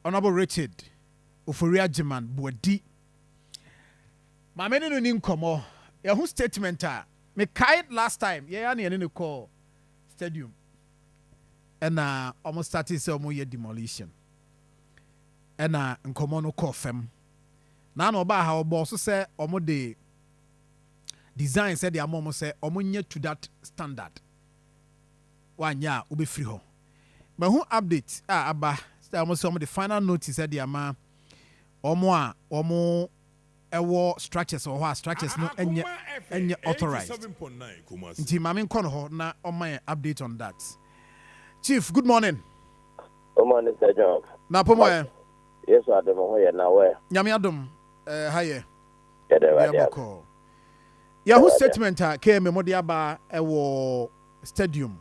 Honorable Richard Ufuria Jiman Buadi. My men no nin komo. Ya who statement me kite last time. Yeah, ni any call stadium. And almost started say omo ye demolition. And nkomo no call fem. Na no ba ha obo so say omo de design said the amomo say omo nye to that standard. Wanya ube free ho. But who update aba almost some of the final notice said the ama omo ewo structures or what structures no enye authorized. Nti mame nkono ho na my update on that. Chief, good morning. Good morning, Sir John. Na pomo e. Yes, I don't know here now where. Nyame adom haye. Yeah, yeah, who statement KMA modi aba ewo stadium.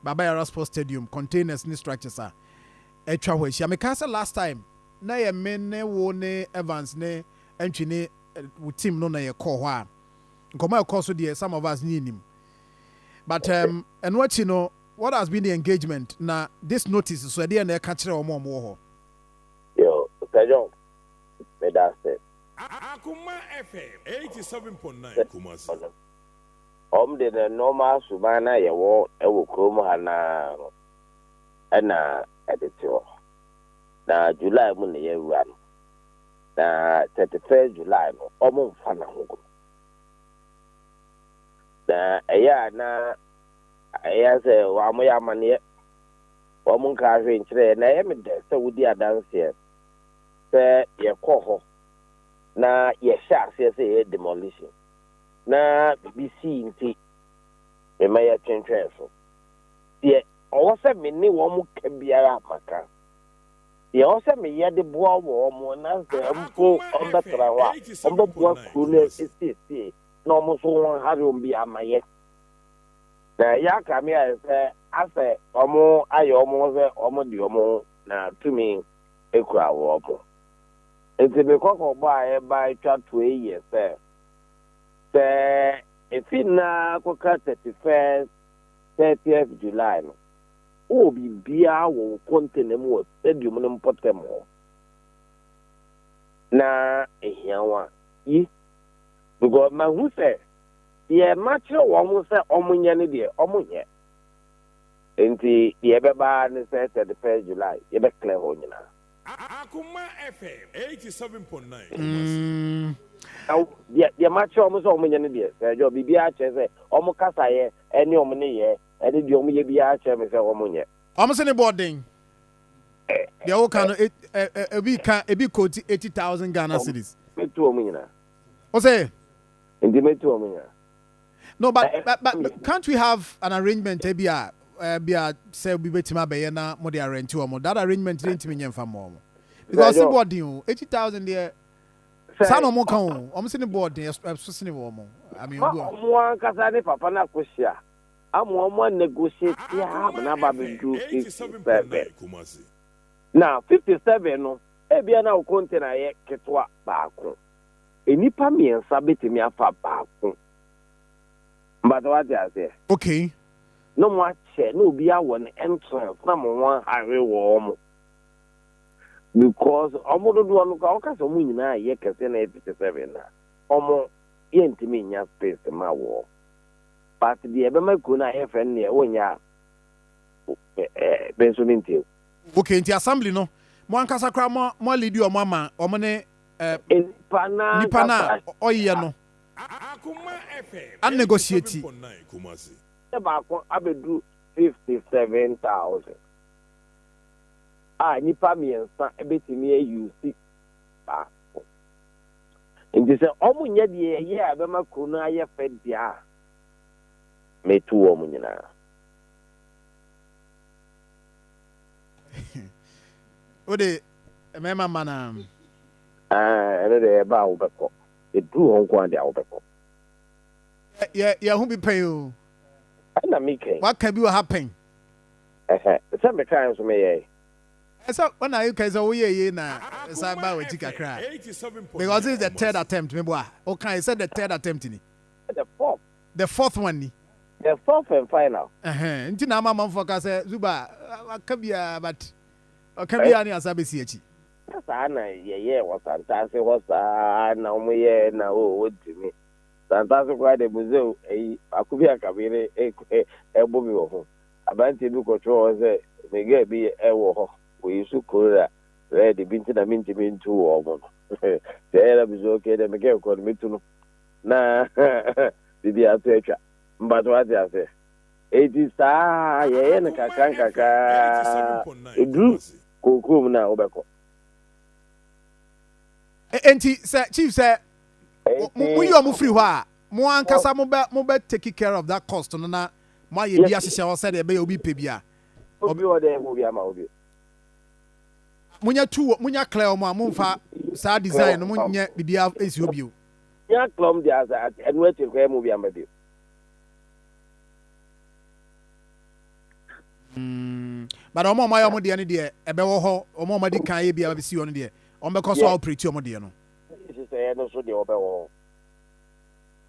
Baba Yara Sports Stadium containers ni structures etwa ho hia. Me ka say last time na ye me ne wo ne Evans ne entwi ne team no na ye call ho a. Nkoma e call so there some of us ni nim. But and what you know, what has been the engagement na this notice so there na e ka kire omo ho. Yo, Sir John. Me that say. Akoma FM 87.9 Kumasi. De the normal subana yewo ewo krom hana na editio. Na July mu ne yewura no. Na 31st July no omo mfa na ho. Na eya na eya se wa mo ya mane wa mo nka hwe nkire na ye me de se wudi adanse se ye kɔ na ye sha se ye demolition na BBC nti me maya twentwen so ye owo se me ni wo mu ka biara maka ye owo se me ye de boa wo mo na se mpo ombetra wa ombeboa kule esi na omo so won hare ombi amaye na ya ka me ase ase omo aye omo se omo di omo na tumi ekura wo omo enti me kokko ba e ba twa to ye se if in Coca 31st, 30th July, oh, be beer will contain more stadium and put them all. Na here one, ye because my who say, yeah, much almost say, Omunya, dear, Omunya. And the Yababa said 31st July, Yabba Claire Honina. Akoma FM 87.9. Now, the match almost all many years. Your BBR say, Omokasa, any omni, and the Omi BR chairman, Omonia. Almost any boarding. The old can a big coat 80,000 Ghana cedis. Make 2 million. What's say? Intimate 2 million. No, but can't we have an arrangement? Be say we bet my bayana more the rent to more. That arrangement didn't mean for more. Because the boarding 80,000 there. Sano mo kan o mse ne board dey so ne wo mo I mean go mo kasa ne papa na kosia amo mo negotiate ya na ba be do 57 na 57 no e bia na o container ye ketwa baako enipa miensa betimi afa baako but what you say okay no mo ache no obi a won entrance na mo wan hare wo mo because omo do no ka o mu nyina ye kese na 57 na omo ye ntimi nya space ma wo but the ebe ma ku na ye fen ne onya bensuminti okay nti assembly no mo ankasa kra mo lead o mo ama omo ne nipa na oye no Akoma FM an negotiate Kumasi ba ko abedu 57,000 nipa miensa ebetimi use ba nti se omu nya de ye abema kunu aye fedia metu omu nyina ode emema mana ene de ba wo beko edu hon kwa de wo beko ya hu bi pay o na mike what can be happen se me kan so me ye so when are you guys away na samba we kakra because it's the third attempt me boy okay I said the third attempt ni the fourth one ni the fourth and final nti na mama mfoka say Zuba akabia but akabia ni asabesi achi saa na yɛyɛ wɔ santase hɔ saa na ɔmo yɛ na wɔtumi santase kora de museo akobi akabere ɛbɔ mi wɔ ho abante bi kɔtɔ hɔ sɛ mega bi ɛwɔ hɔ wɔyi so kora red bi nti na mintimi ntu wɔ ɔmo no sɛ ɛyɛ bi so okay dɛ mega kɔ no metu no na bibi ato atwa mbato ate ase eti saa yɛyɛ no kakra eduru kokom na wobɛkɔ enti sɛ chief sɛ mo yi ɔmo firi hɔ a mo ankasa mo bɛ take care of that cost no na mo ayɛ bi ahyehyɛ hɔ sɛ de ɛbɛyɛ obi pɛ bi a obi wɔ dɛ obi ama obi munya clear ɔmo a momfa saa design no mo nyɛ bibi esi obi o nya klom de asa ɛnu eti kɔ ɛmu bi ama bi but ɔmo ayɛ ɔmo deɛ no deɛ ɛbɛwɔ hɔ ɔmo di kan yɛ bi a bɛsi hɔ no deɛ ɔmo bɛkɔ so operate ɔmo deɛ no sɛ no so deɛ ɔbɛwɔ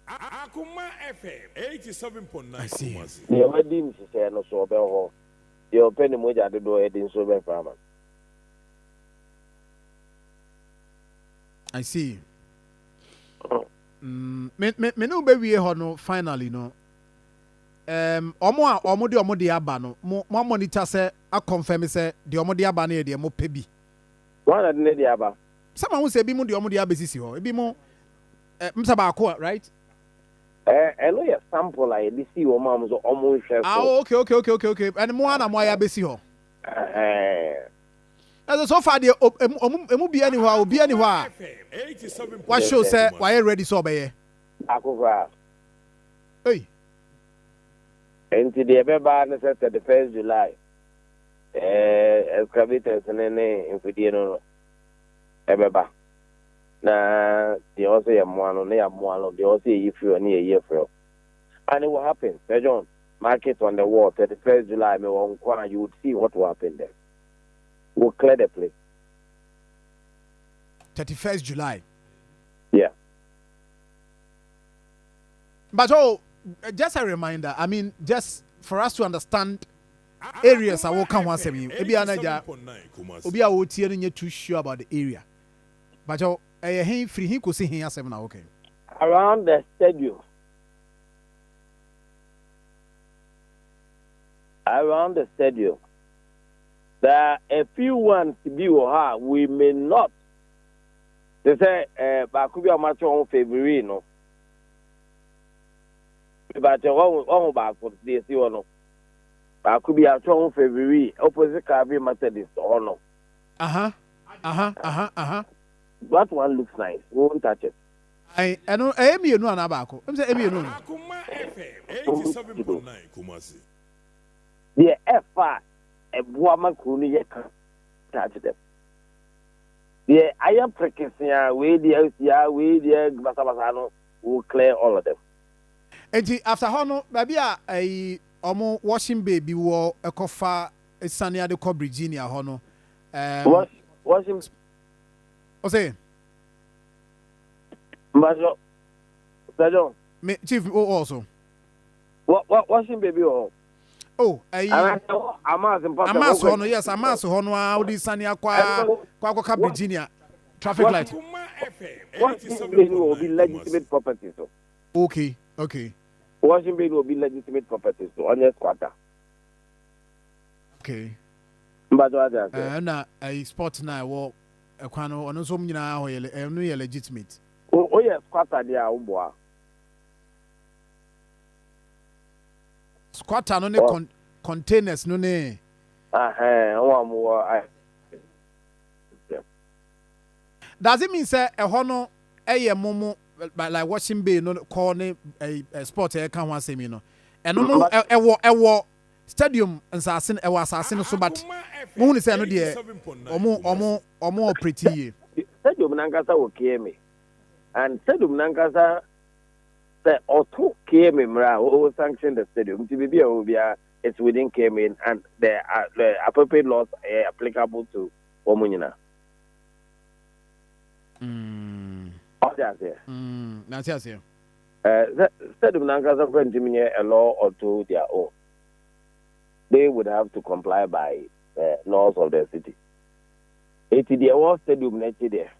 Akoma FM 87.9. I see. deɛ wadi nhyehyɛ no so ɔbɛwɔ hɔ deɛ ɔpɛ ne mogya dodoɔ ɛde nso bɛfa ama I see. Me no be wie hɔ no finally no. Ɔmo de ɔmo de aba no. Mo monitor sɛ a confirm sɛ de ɔmo de aba no yɛ de mo pɛ bi. Wɔn na de aba. Sama ho sɛ bi mo de ɔmo de aba sisi hɔ. Ebi mo msa baako right? Ɛno yɛ sample a yɛde si wɔn a so ɔmo nhwɛ so. Ah okay. And mo ana mo ayɛ abɛsi hɔ. As so far the emu bi ani hɔ a obi ani hɔ a what show say why ready so obeye akokora hey enti de beba na say 31st July excavators ne infidie no ebeba na the also ya moano na ya moano the also yi free na ye free and it will happen Sir John market on the wall 31st July me won kwa you would see what will happen there. We'll clear the place. 31st July. Yeah. But just a reminder, I mean, just for us to understand areas I will come once a year. Maybe anaja, obi a wotie no too sure about the area. But he free he could see him as now okay. Around the stadium. Around the stadium. There are a few ones to be or we may not. They say, Bakubi Amateur on February, no. But on back for this, you know. Bakubi Amateur on February, opposite Kabi Methodist or no. That one looks nice. We won't touch it. I know, Amy, no, Anabako. I'm saying, Amy, no. Akoma FM 87.9 Kumasi. The FR. Ebuama kunu ye kan touch them. The I am precaution we the basabasa no will clear all of them. And after hono baby a omo washing baby wo ekofa esane ade ko Virginia hono washing o say Mbajo Sajon me chief also what washing baby oh Amaso hono yes amaso hono a odi sane akwa Virginia traffic light. Washing baby will be legitimate property so. Okay. Washing baby will be legitimate property so on your squatter. Okay. But what that? Na a sport na wo ekwano ono so nyina ho ye legitimate. Oh yes squatter dia umboa. Squatter no ne containers no ne does it mean say e ho no eye momo like washing bay no call ne a sport e kan ho asemi no eno no ewo stadium nsase ewo asase no so but mo hu ni say no de omo operate ye stadium nankasa wo KMA and stadium nankasa say auto KMA mra o sanction the stadium ti bibia obia it's within KMA and the appropriate laws are applicable to Omunina. What does it? That's it. Stadium Nankasa Quentimia a law or two their own. They would have to comply by the laws of the city. Eti the war stadium next there.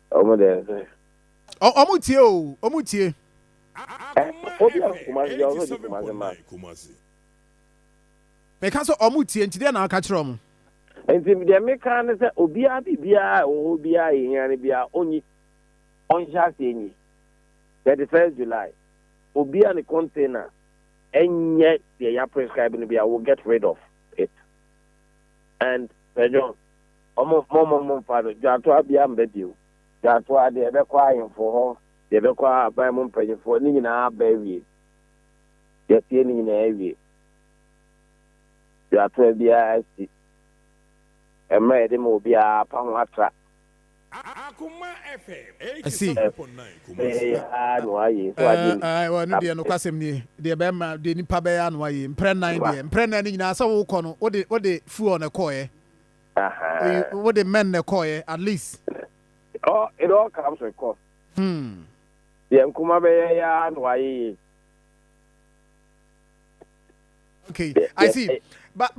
Omo there. Omutie o, omutie. Obi Kumasi dey also the Kumasi man. Meka so omutie nti dey na aka kire omo. Enti the meka ne say obi a bibia o obi a ehia ne bia onyi onhya senyi. 31st July. Obi a ne container enye the ya prescribe ne bia will get rid of it. And John Omo father Jato abia mbedio. Jato ade ebe kwa ayemfo ho, ebe kwa aban mo mpanyefo ni nyina aba wie. Yetie ni nyina awie. Jato abia asi. Emre de mo bia pa ho atra. Akoma FM. I see. No aye. So ade. No dey no kwasem ni. Dey be ma dey nipa be ya no aye. Mprennan dey. Mprennan ni nyina so wo kɔ no, wo de fu on ekɔ What the men they call at least. Oh, it all comes with cost. Yeah, okay, I see. But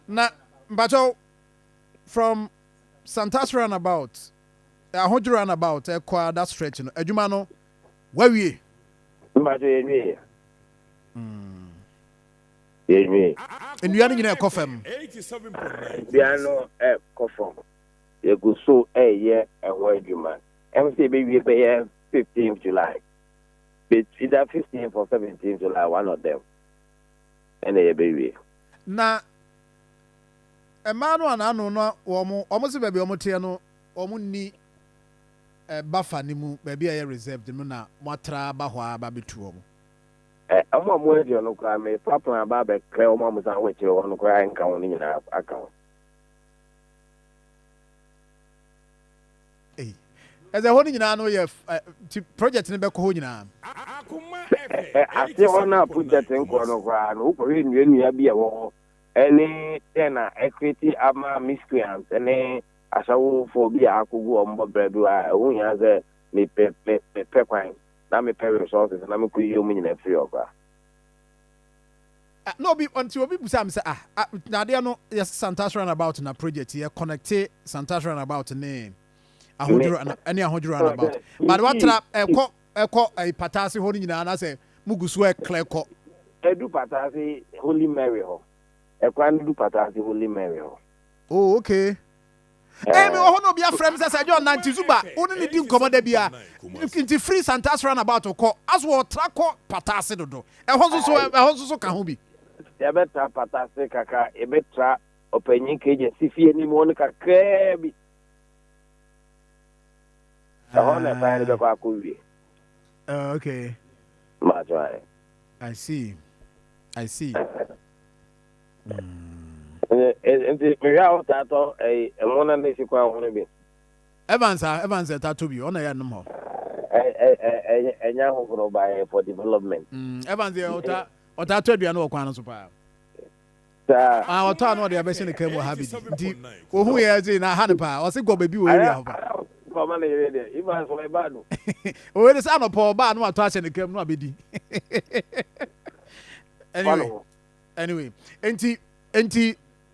now, but from Santas roundabout, a hundred roundabout, that stretch, Ejumano, where we? And we are in a coffin. 87.9. Piano coffin. You go so a year and word you man. MC baby pay 15th July. But either 15th or 17th July, one of them. And a baby. Na a man one no almost baby omotiano omuni buffer nimu baby I reserved na matra bahwa babitu omo. I'm a more than no me papa and baba clear mammas and which you want to cry and count in our account. Hey, as a holding an hour project in the Becohina. I still want to put that in corner ground, opening you be a wall, any tenor, equity, ama miscreants, any I shall for be a could go on bread. I only has a pepper. Na me pay resources na me kuyi omu nyina free over. No be until people say na there no yes Santas roundabout na project here connect Santas roundabout name. Ahodro any ahodro roundabout. But what trap eko a patasi ho nyina na say mugusu e clear ko. Edu patasi Holy Mary ho. Ekwan du patasi Holy Mary ho. Oh okay. Eh me ho no bia frem say John 90 zuba oni ni di nkomo da bia inti free Santas roundabout ko as wo trako patase dodo e ho so ka ho bi e betra patase kaka e betra opanyin keje sifie ni mo ka krebi ho na fa ni be kwa kuwi. Okay, that's right. I see. And me out that a one and this one be. Evans tattoo be on a yanom ho. A young for buy for development. Evans the or tattoo be no kwan so pa. Sir, Ota no dey be say KMA habit. Di ohun ye say na ha ne pa. O say go baby we area ho pa. Come na here there. Even so e ba no. O we say no pa ba no ato a ne KMA no abedi. Anyway, enti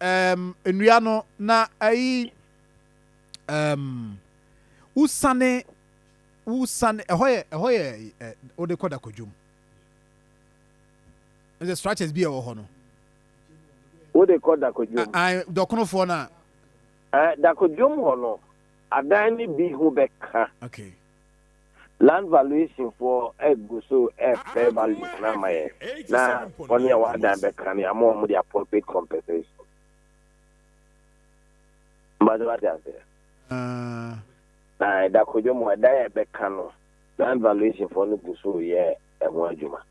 enua na ayi usane ehoye o de koda kodwum. The structures be ho no. O de koda kodwum. Ai dokonofo na. Da kodwum ho no. Adan ni bi hu beka. Okay. Land valuation for ego so fair value na my na on your one dan beka ni amo mo the appropriate compensation. But what is there? Da kodwum wa da beka no. Land valuation for no go so yeah e mo adwuma.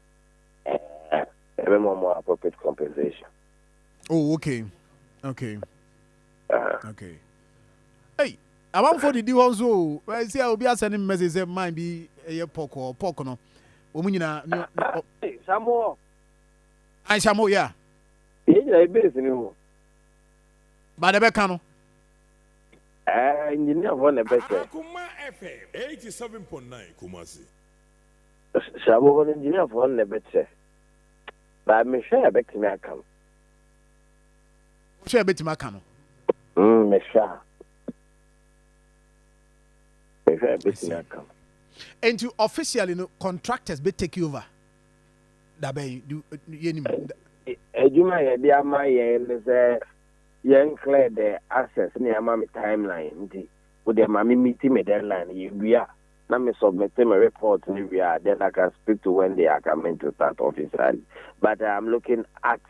More appropriate compensation. Oh, okay. Hey, I want for the do also. I see I'll be sending messages. Might be a pork no. Woman, some more. I shall more, yeah. Yeah, business. But the Becano. Engineer one a better. Akoma FM 87.9 Kumasi. Some engineer one a better. But I'm sure I bet me account. Share bit makano. Mesha. Mesha bit makano. And to officially, contractors be take over. That be do yenim. Ejuma ye dia ma ye say yen clear the access near my timeline nti with the mami meeting me deadline we are na me submit my report we are then I can speak to when they are coming to start officially. But I'm looking at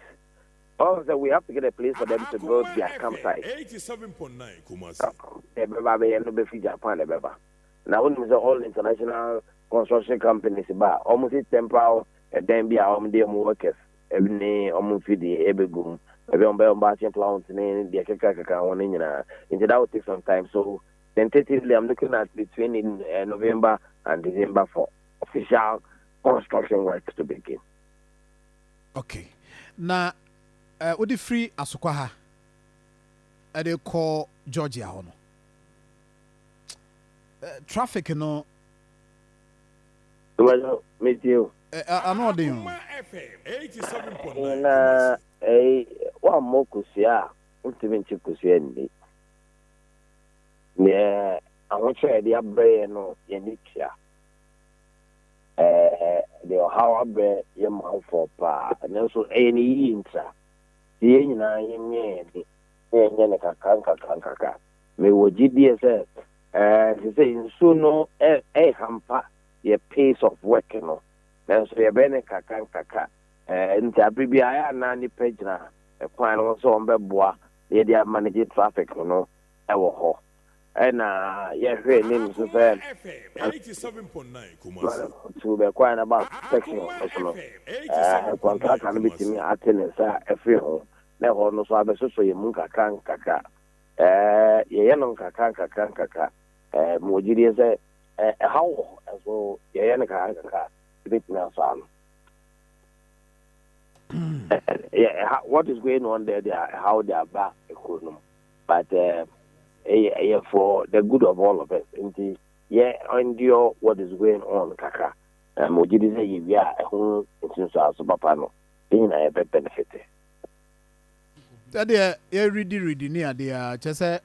also we have to get a place for them to build their campsite. 87.9 Kumasi. Now when we all international construction companies almost temporal and then be our workers every almost the ebegum. Maybe on Bastian Clowns and the Akaka one in that will take some time. So tentatively I'm looking at between in November and December for official construction works to begin. Okay. Now would the free Asukwaha they call Georgia hono. Traffic no Well, meet you. I know they Akoma FM 87.9 one more kusia ultimate kusia ndi ne I try the abre no yenikia the how abre yem for pa and so any intra the nyina yenye ni ne kaka me wogidi say say so no hampa your pace of work no so ye bene kaka nti abibia ya na ni pagina kwan no so on beboa ye dia manage traffic no e wo ho na ye hwe ni so say 87.9 Kumasi. to be kwan about section no contract can be timi attendance e free ho na ho no so abesoso ye mun kaka ye no kaka mo jiri say how so ye no kaka bit na so yeah, what is going on there? How they are back economy, but for the good of all of us. And yeah, endure what is going on, kaka. Mojidi say we are home since our super panel. Being a better benefit. that they ready near the just say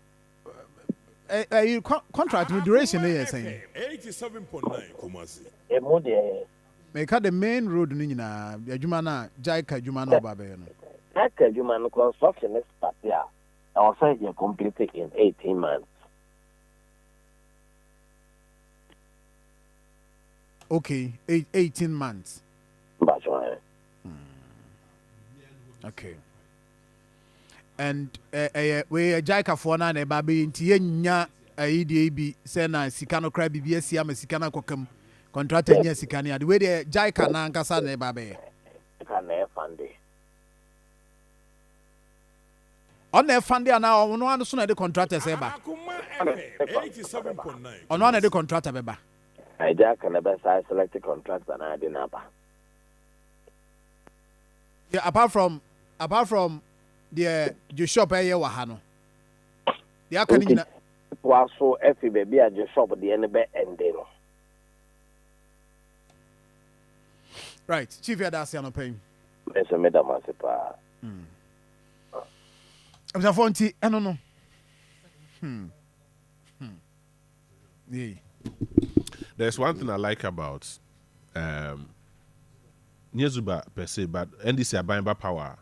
contract with duration they saying 87.9 Kumasi. A mode. make the main road ni nyina adwuma na jaika adwuma na oba be no That human construction is started. Our site is completed in 18 months. okay 18 months That's why. okay and we jaika for na eba be nti yenya idea bi say na sika no kra bibia sia ma sika na kokam contractor nya sika ne ade we de jaika na nkasa na eba be Can fund it. on na fund na ono anu so na de contractor say ba Akoma FM 87.9 ono na de contractor be ba I just can best I select a contract and I didn't have. yeah apart from the shop here wa ha no the aka ni nyina Was so every baby at your shop at the end of it and then. right chief ya that's no pain There's a madam as a I'm so funny no yeah There's one thing I like about Nyezuba per se, but NDC Abamba Power.